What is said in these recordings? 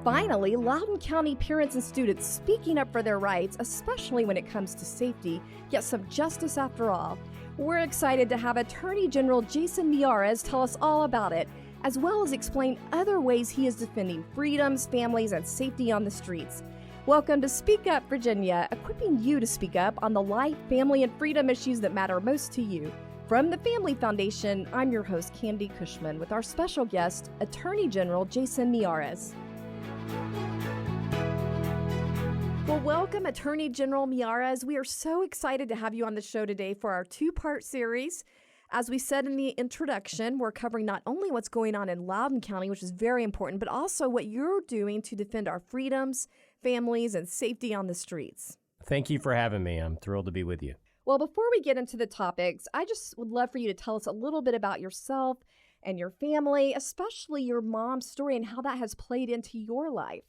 Finally, Loudoun County parents and students speaking up for their rights, especially when it comes to safety, get some justice after all. We're excited to have Attorney General Jason Miyares tell us all about it, as well as explain other ways he is defending freedoms, families, and safety on the streets. Welcome to Speak Up, Virginia, equipping you to speak up on the life, family, and freedom issues that matter most to you. From the Family Foundation, I'm your host, Candy Cushman, with our special guest, Attorney General Jason Miyares. Well, welcome, Attorney General Miyares. We are so excited to have you on the show today for our two-part series. As we said in the introduction, we're covering not only what's going on in Loudoun County, which is very important, but also what you're doing to defend our freedoms, families, and safety on the streets. Thank you for having me. I'm thrilled to be with you. Well, before we get into the topics, I just would love for you to tell us a little bit about yourself and your family, especially your mom's story and how that has played into your life.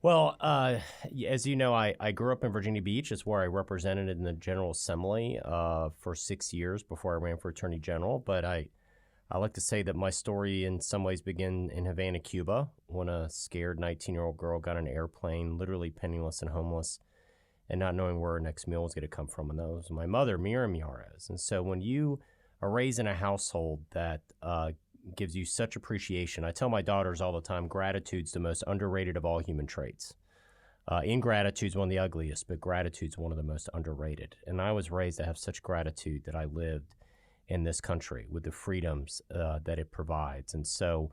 Well, as you know, I grew up in Virginia Beach. It's where I represented in the General Assembly for 6 years before I ran for Attorney General. But I like to say that my story in some ways began in Havana, Cuba, when a scared 19-year-old girl got on an airplane, literally penniless and homeless, and not knowing where her next meal was going to come from. And that was my mother, Miriam Miyares. And so when you are raised in a household that gives you such appreciation. I tell my daughters all the time, gratitude's the most underrated of all human traits. Ingratitude's one of the ugliest, but gratitude's one of the most underrated. And I was raised to have such gratitude that I lived in this country with the freedoms that it provides. And so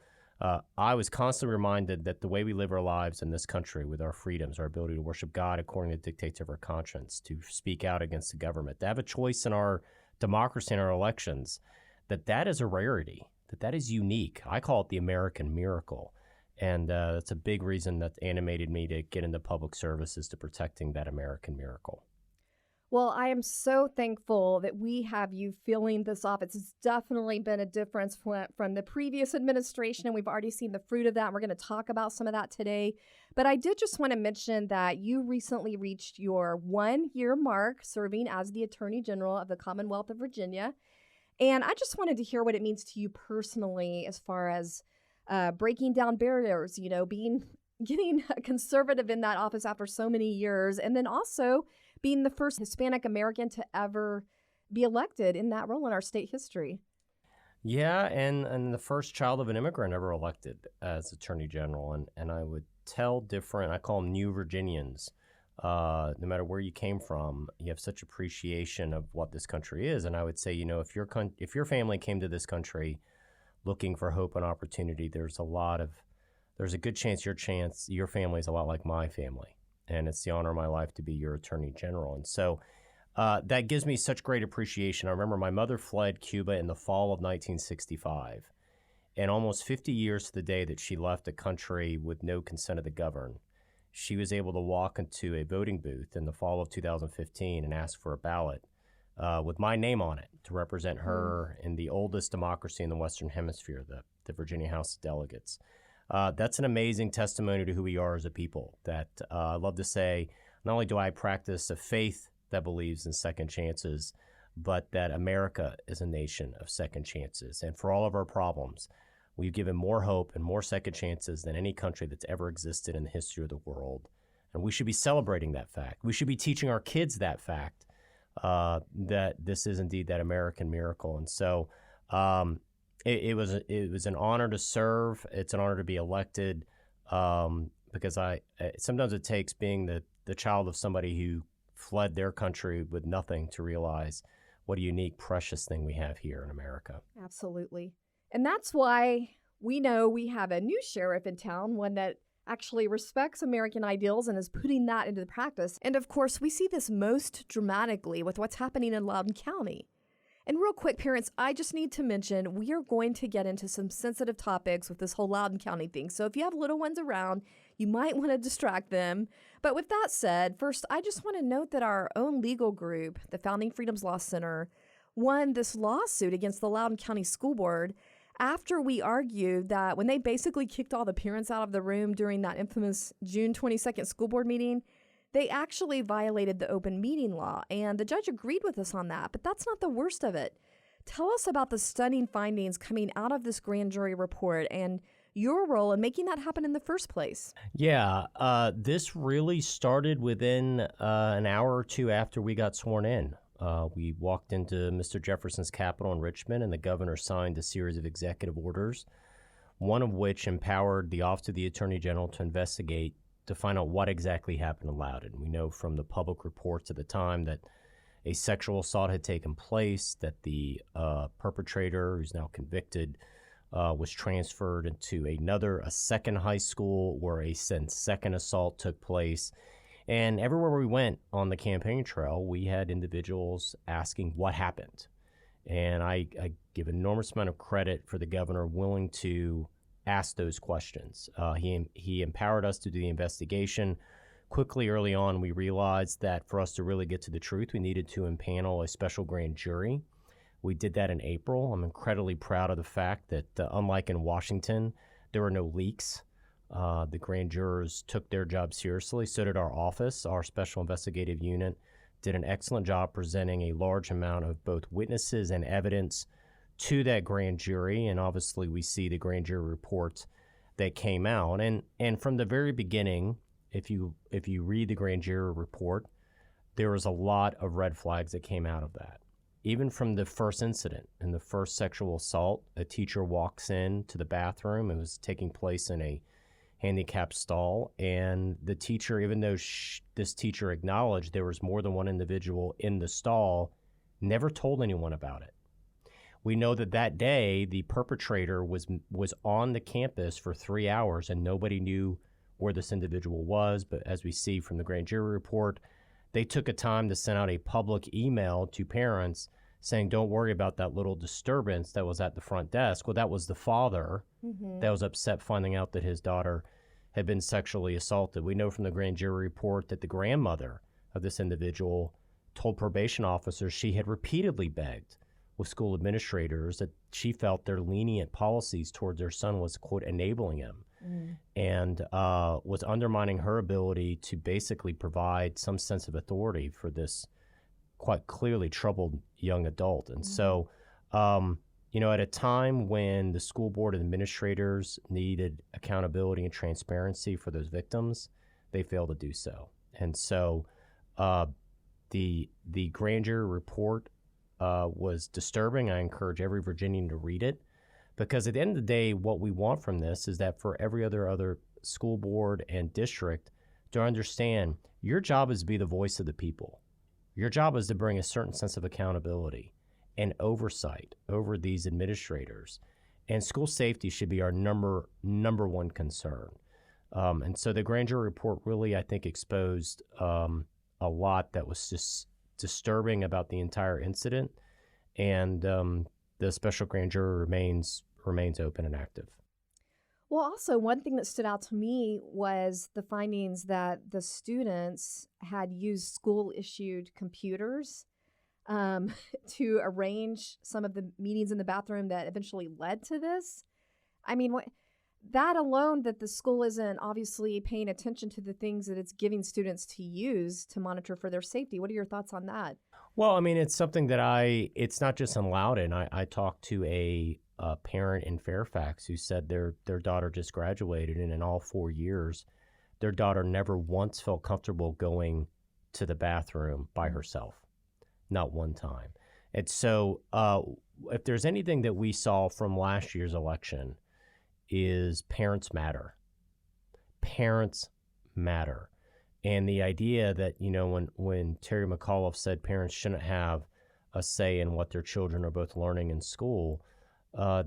I was constantly reminded that the way we live our lives in this country with our freedoms, our ability to worship God according to the dictates of our conscience, to speak out against the government, to have a choice in our democracy and our elections, that is a rarity. That is unique. I call it the American miracle. And that's a big reason that animated me to get into public services, to protecting that American miracle. Well, I am so thankful that we have you filling this office. It's definitely been a difference from the previous administration, and we've already seen the fruit of that. And we're going to talk about some of that today. But I did just want to mention that you recently reached your 1-year mark serving as the Attorney General of the Commonwealth of Virginia. And I just wanted to hear what it means to you personally as far as breaking down barriers, getting conservative in that office after so many years, and then also being the first Hispanic American to ever be elected in that role in our state history. Yeah, and the first child of an immigrant ever elected as Attorney General. And I would tell I call them new Virginians, no matter where you came from, you have such appreciation of what this country is. And I would say, if your family came to this country looking for hope and opportunity, there's a good chance your family is a lot like my family. And it's the honor of my life to be your Attorney General. And so that gives me such great appreciation. I remember my mother fled Cuba in the fall of 1965. And almost 50 years to the day that she left a country with no consent of the governed, she was able to walk into a voting booth in the fall of 2015 and ask for a ballot with my name on it to represent her in the oldest democracy in the Western Hemisphere, the Virginia House of Delegates. That's an amazing testimony to who we are as a people. That I love to say, not only do I practice a faith that believes in second chances, but that America is a nation of second chances. And for all of our problems, we've given more hope and more second chances than any country that's ever existed in the history of the world. And we should be celebrating that fact. We should be teaching our kids that fact, that this is indeed that American miracle. And so it was an honor to serve. It's an honor to be elected because sometimes it takes being the child of somebody who fled their country with nothing to realize what a unique, precious thing we have here in America. Absolutely. And that's why we know we have a new sheriff in town, one that actually respects American ideals and is putting that into practice. And of course, we see this most dramatically with what's happening in Loudoun County. And real quick, parents, I just need to mention we are going to get into some sensitive topics with this whole Loudoun County thing. So if you have little ones around, you might want to distract them. But with that said, first, I just want to note that our own legal group, the Founding Freedoms Law Center, won this lawsuit against the Loudoun County School Board after we argued that when they basically kicked all the parents out of the room during that infamous June 22nd school board meeting, they actually violated the open meeting law. And the judge agreed with us on that, but that's not the worst of it. Tell us about the stunning findings coming out of this grand jury report and your role in making that happen in the first place? Yeah, this really started within an hour or two after we got sworn in. We walked into Mr. Jefferson's Capitol in Richmond, and the governor signed a series of executive orders, one of which empowered the Office of the Attorney General to investigate to find out what exactly happened in Loudoun. We know from the public reports at the time that a sexual assault had taken place, that the perpetrator, who's now convicted, was transferred into a second high school where a second assault took place. And everywhere we went on the campaign trail, we had individuals asking what happened. And I give an enormous amount of credit for the governor willing to ask those questions. He empowered us to do the investigation. Quickly, early on, we realized that for us to really get to the truth, we needed to impanel a special grand jury. We did that in April. I'm incredibly proud of the fact that, unlike in Washington, there were no leaks. The grand jurors took their job seriously. So did our office. Our special investigative unit did an excellent job presenting a large amount of both witnesses and evidence to that grand jury. And obviously, we see the grand jury report that came out. And from the very beginning, if you read the grand jury report, there was a lot of red flags that came out of that. Even from the first incident, in the first sexual assault, a teacher walks in to the bathroom. It was taking place in a handicapped stall, and the teacher, even though this teacher acknowledged there was more than one individual in the stall, never told anyone about it. We know that day the perpetrator was on the campus for 3 hours, and nobody knew where this individual was. But as we see from the grand jury report, they took a time to send out a public email to parents saying, don't worry about that little disturbance that was at the front desk. Well, that was the father that was upset finding out that his daughter had been sexually assaulted. We know from the grand jury report that the grandmother of this individual told probation officers she had repeatedly begged with school administrators that she felt their lenient policies towards their son was, quote, enabling him. And was undermining her ability to basically provide some sense of authority for this quite clearly troubled young adult. And so, at a time when the school board administrators needed accountability and transparency for those victims, they failed to do so. And so the grand jury report was disturbing. I encourage every Virginian to read it. Because at the end of the day, what we want from this is that for every other school board and district to understand your job is to be the voice of the people. Your job is to bring a certain sense of accountability and oversight over these administrators. And school safety should be our number one concern. And so the grand jury report really, I think, exposed a lot that was just disturbing about the entire incident. And the special grand jury remains open and active. Well, also, one thing that stood out to me was the findings that the students had used school-issued computers to arrange some of the meetings in the bathroom that eventually led to this. I mean, that alone, that the school isn't obviously paying attention to the things that it's giving students to use to monitor for their safety. What are your thoughts on that? Well, I mean, it's something that it's not just in Loudoun. I talked to a parent in Fairfax who said their daughter just graduated, and in all 4 years, their daughter never once felt comfortable going to the bathroom by herself, not one time. And so if there's anything that we saw from last year's election is parents matter. Parents matter. And the idea that, when Terry McAuliffe said parents shouldn't have a say in what their children are both learning in school,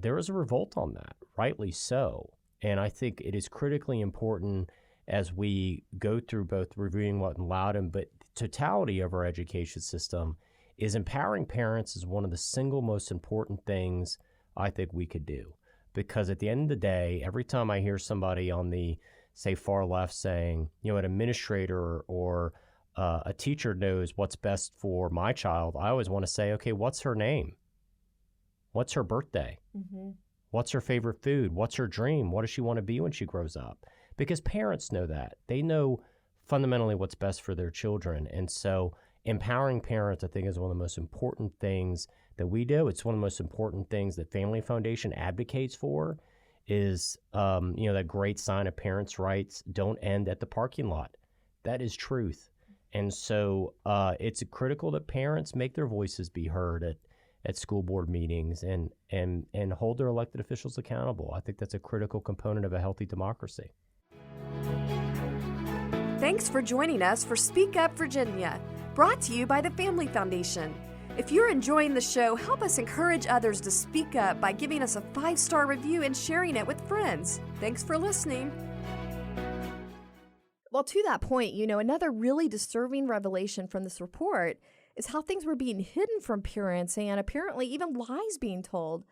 there is a revolt on that, rightly so. And I think it is critically important as we go through both reviewing what in Loudoun, but the totality of our education system is empowering parents is one of the single most important things I think we could do. Because at the end of the day, every time I hear somebody on the, say, far left saying, an administrator or a teacher knows what's best for my child, I always want to say, okay, what's her name? What's her birthday? What's her favorite food? What's her dream? What does she want to be when she grows up? Because parents know that. They know fundamentally what's best for their children. And so empowering parents, I think, is one of the most important things that we do. It's one of the most important things that Family Foundation advocates for, is, that great sign of parents' rights don't end at the parking lot. That is truth. And so it's critical that parents make their voices be heard at school board meetings and hold their elected officials accountable. I think that's a critical component of a healthy democracy. Thanks for joining us for Speak Up Virginia, brought to you by the Family Foundation. If you're enjoying the show, help us encourage others to speak up by giving us a 5-star review and sharing it with friends. Thanks for listening. Well, to that point, another really disturbing revelation from this report is how things were being hidden from parents and apparently even lies being told.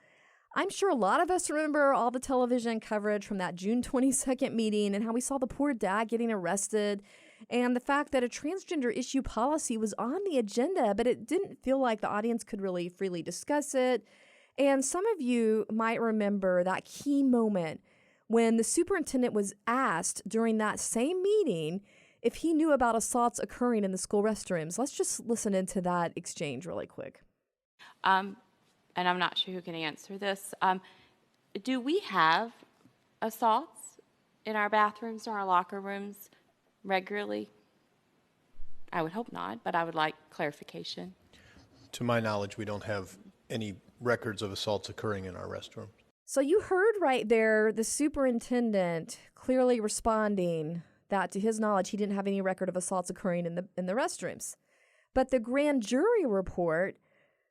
I'm sure a lot of us remember all the television coverage from that June 22nd meeting and how we saw the poor dad getting arrested and the fact that a transgender issue policy was on the agenda, but it didn't feel like the audience could really freely discuss it. And some of you might remember that key moment when the superintendent was asked during that same meeting if he knew about assaults occurring in the school restrooms. Let's just listen into that exchange really quick. And I'm not sure who can answer this. Do we have assaults in our bathrooms or our locker rooms regularly? I would hope not, but I would like clarification. To my knowledge, we don't have any records of assaults occurring in our restrooms. So you heard right there the superintendent clearly responding that to his knowledge he didn't have any record of assaults occurring in the restrooms. But the grand jury report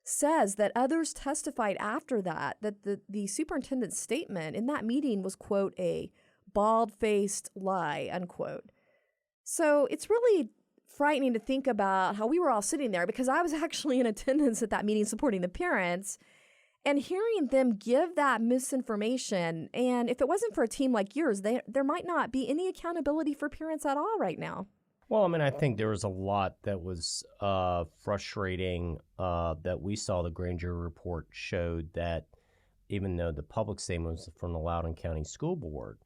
says that others testified after that the superintendent's statement in that meeting was, quote, a bald-faced lie, unquote. So it's really frightening to think about how we were all sitting there, because I was actually in attendance at that meeting supporting the parents and hearing them give that misinformation. And if it wasn't for a team like yours, there might not be any accountability for parents at all right now. Well, I mean, I think there was a lot that was frustrating that we saw. The grand jury report showed that even though the public statement was from the Loudoun County School Board,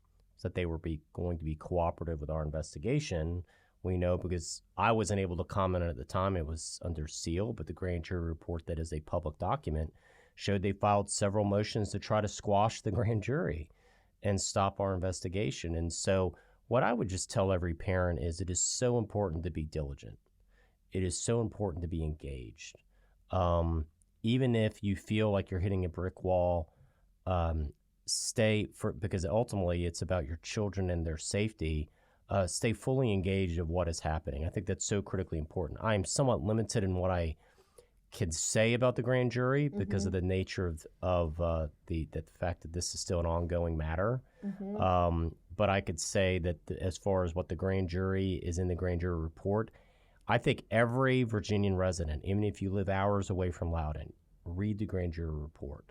that they were going to be cooperative with our investigation, we know because I wasn't able to comment at the time. It was under seal, but the grand jury report that is a public document showed they filed several motions to try to squash the grand jury and stop our investigation. And so what I would just tell every parent is it is so important to be diligent. It is so important to be engaged. Even if you feel like you're hitting a brick wall, because ultimately it's about your children and their safety. Stay fully engaged of what is happening. I think that's so critically important. I am somewhat limited in what I can say about the grand jury because of the nature of the fact that this is still an ongoing matter. But I could say that as far as what the grand jury is in the grand jury report, I think every Virginian resident, even if you live hours away from Loudoun, read the grand jury report.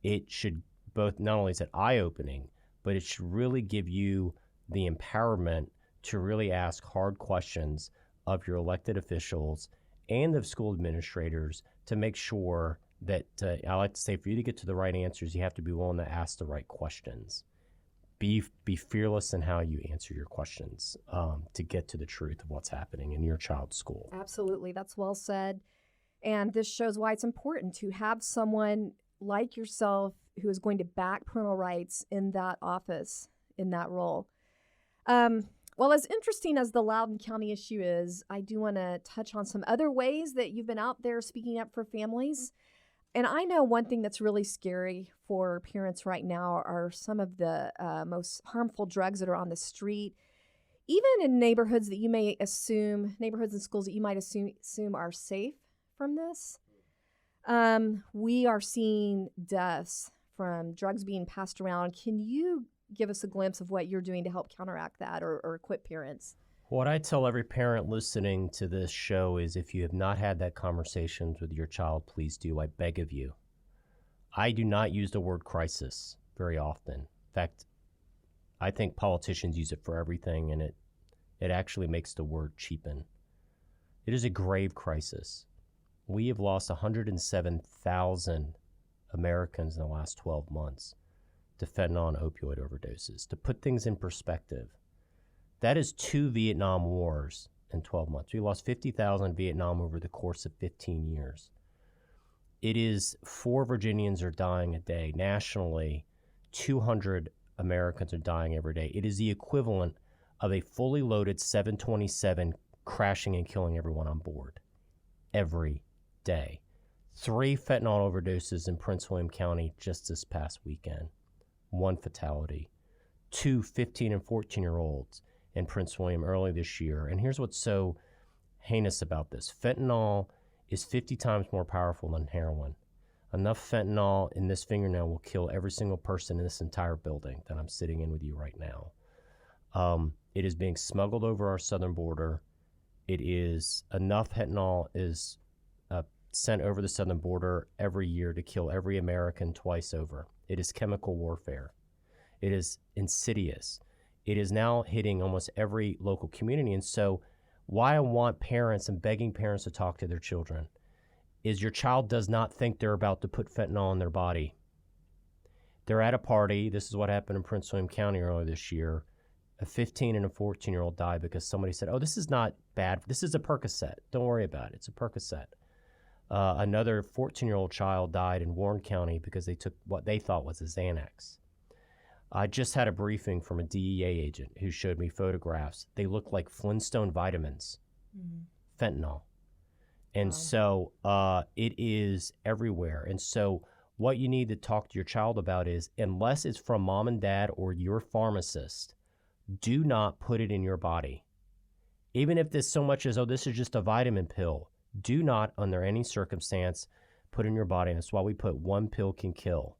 It should both, not only is it eye-opening, but it should really give you the empowerment to really ask hard questions of your elected officials and of school administrators to make sure that, I like to say, for you to get to the right answers, you have to be willing to ask the right questions. Be fearless in how you answer your questions to get to the truth of what's happening in your child's school. Absolutely. That's well said. And this shows why it's important to have someone like yourself who is going to back parental rights in that office, in that role. Well, as interesting as the Loudoun County issue is, I do want to touch on some other ways that you've been out there speaking up for families. And I know one thing that's really scary for parents right now are some of the most harmful drugs that are on the street, even in neighborhoods that you may assume, neighborhoods and schools that you might assume are safe from this. We are seeing deaths from drugs being passed around. Can you give us a glimpse of what you're doing to help counteract that or equip parents? What I tell every parent listening to this show is if you have not had that conversation with your child, please do. I beg of you. I do not use the word crisis very often. In fact, I think politicians use it for everything, and it actually makes the word cheapen. It is a grave crisis. We have lost 107,000 Americans in the last 12 months to fentanyl and opioid overdoses. To put things in perspective, that is 2 Vietnam Wars in 12 months. We lost 50,000 in Vietnam over the course of 15 years. It is 4 Virginians are dying a day. Nationally, 200 Americans are dying every day. It is the equivalent of a fully loaded 727 crashing and killing everyone on board every day. 3 fentanyl overdoses in Prince William County just this past weekend. 1 fatality. 2 15 and 14-year-olds in Prince William early this year. And here's what's so heinous about this. Fentanyl is 50 times more powerful than heroin. Enough fentanyl in this fingernail will kill every single person in this entire building that I'm sitting in with you right now. It is being smuggled over our southern border. It is enough fentanyl is sent over the southern border every year to kill every American twice over. It is chemical warfare. It is insidious. It is now hitting almost every local community. And so why I want parents and begging parents to talk to their children is your child does not think they're about to put fentanyl in their body. They're at a party. This is what happened in Prince William County earlier this year. A 15 and a 14-year-old died because somebody said, oh, this is not bad. This is a Percocet. Don't worry about it. It's a Percocet. Another 14-year-old child died in Warren County because they took what they thought was a Xanax. I just had a briefing from a DEA agent who showed me photographs. They look like Flintstone vitamins, fentanyl. And so it is everywhere. And so what you need to talk to your child about is, unless it's from mom and dad or your pharmacist, do not put it in your body. Even if this so much as, oh, this is just a vitamin pill, do not, under any circumstance, put in your body. And that's why we put 1 pill can kill.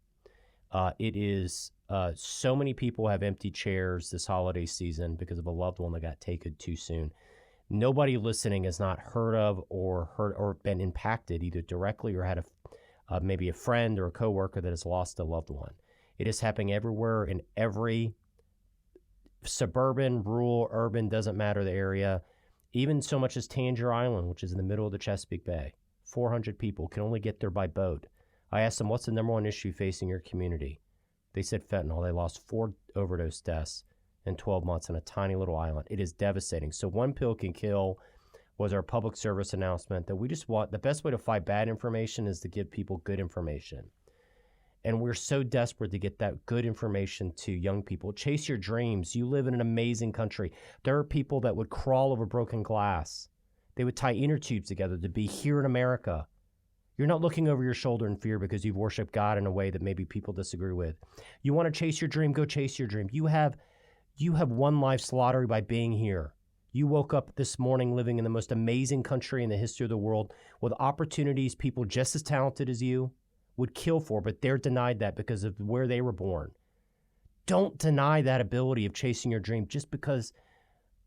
It is so many people have empty chairs this holiday season because of a loved one that got taken too soon. Nobody listening has not heard of or been impacted either directly or had maybe a friend or a coworker that has lost a loved one. It is happening everywhere in every suburban, rural, urban, doesn't matter the area. Even so much as Tangier Island, which is in the middle of the Chesapeake Bay. 400 people can only get there by boat. I asked them, what's the number one issue facing your community? They said fentanyl. They lost 4 overdose deaths in 12 months on a tiny little island. It is devastating. So 1 pill can kill was our public service announcement that we just want, the best way to fight bad information is to give people good information. And we're so desperate to get that good information to young people. Chase your dreams. You live in an amazing country. There are people that would crawl over broken glass. They would tie inner tubes together to be here in America. You're not looking over your shoulder in fear because you've worshiped God in a way that maybe people disagree with. You want to chase your dream, go chase your dream. You have won life's lottery by being here. You woke up this morning living in the most amazing country in the history of the world with opportunities people just as talented as you would kill for, but they're denied that because of where they were born. Don't deny that ability of chasing your dream just because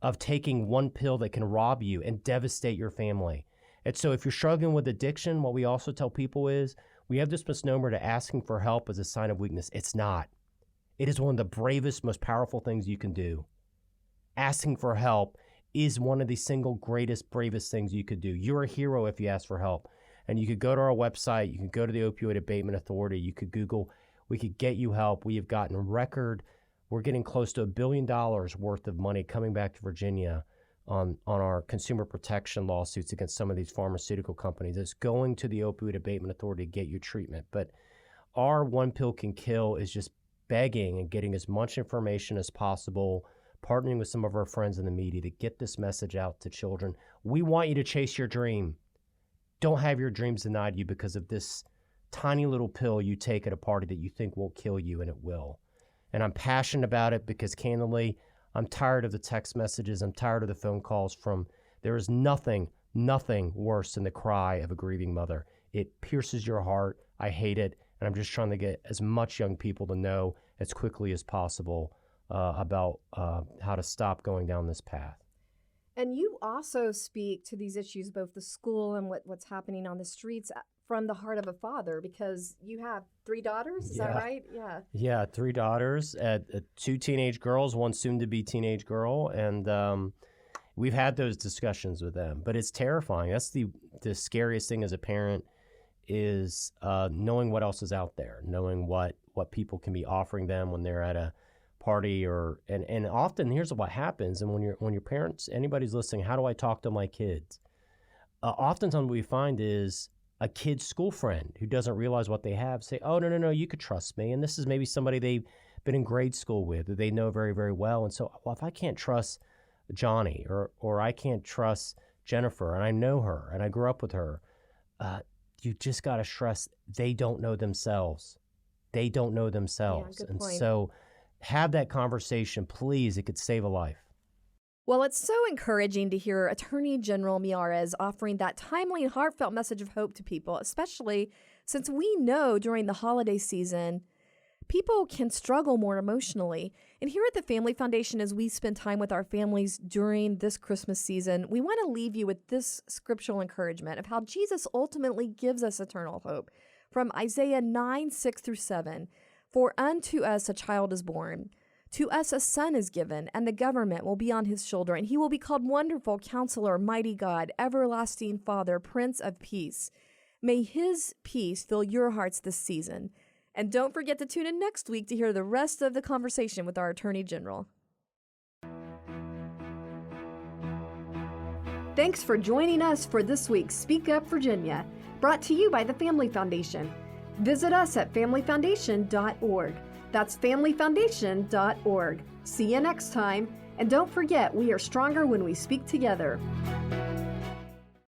of taking 1 pill that can rob you and devastate your family. And so if you're struggling with addiction, what we also tell people is we have this misnomer to asking for help as a sign of weakness. It's not. It is one of the bravest, most powerful things you can do. Asking for help is one of the single greatest, bravest things you could do. You're a hero if you ask for help. And you could go to our website. You can go to the Opioid Abatement Authority. You could Google. We could get you help. We have gotten we're getting close to $1 billion worth of money coming back to Virginia on our consumer protection lawsuits against some of these pharmaceutical companies. It's going to the Opioid Abatement Authority to get you treatment. But our 1 pill can kill is just begging and getting as much information as possible, partnering with some of our friends in the media to get this message out to children. We want you to chase your dream. Don't have your dreams denied you because of this tiny little pill you take at a party that you think will kill you, and it will. And I'm passionate about it because, candidly, I'm tired of the text messages. I'm tired of the phone calls there is nothing worse than the cry of a grieving mother. It pierces your heart. I hate it. And I'm just trying to get as much young people to know as quickly as possible about how to stop going down this path. And you also speak to these issues, both the school and what's happening on the streets, from the heart of a father, because you have 3 daughters. Is that right? Yeah. Yeah, 3 daughters, 2 teenage girls, 1 soon-to-be teenage girl, and we've had those discussions with them. But it's terrifying. That's the scariest thing as a parent is knowing what else is out there, knowing what people can be offering them when they're at a party and often here's what happens. And when your parents, anybody's listening, how do I talk to my kids? Oftentimes what we find is a kid's school friend who doesn't realize what they have say, oh, no, you could trust me. And this is maybe somebody been in grade school with, that they know very, very well. And so, well, if I can't trust Johnny or I can't trust Jennifer, and I know her and I grew up with her, you just got to stress they don't know themselves. They don't know themselves. good And point. so have that conversation, please. It could save a life. Well, it's so encouraging to hear Attorney General Miyares offering that timely and heartfelt message of hope to people, especially since we know during the holiday season, people can struggle more emotionally. And here at the Family Foundation, as we spend time with our families during this Christmas season, we want to leave you with this scriptural encouragement of how Jesus ultimately gives us eternal hope. From Isaiah 9:6-7, "For unto us a child is born, to us a son is given, and the government will be on his shoulder, and he will be called Wonderful Counselor, Mighty God, Everlasting Father, Prince of Peace. May his peace fill your hearts this season." And don't forget to tune in next week to hear the rest of the conversation with our Attorney General. Thanks for joining us for this week's Speak Up Virginia, brought to you by the Family Foundation. Visit us at familyfoundation.org. That's familyfoundation.org. See you next time. And don't forget, we are stronger when we speak together.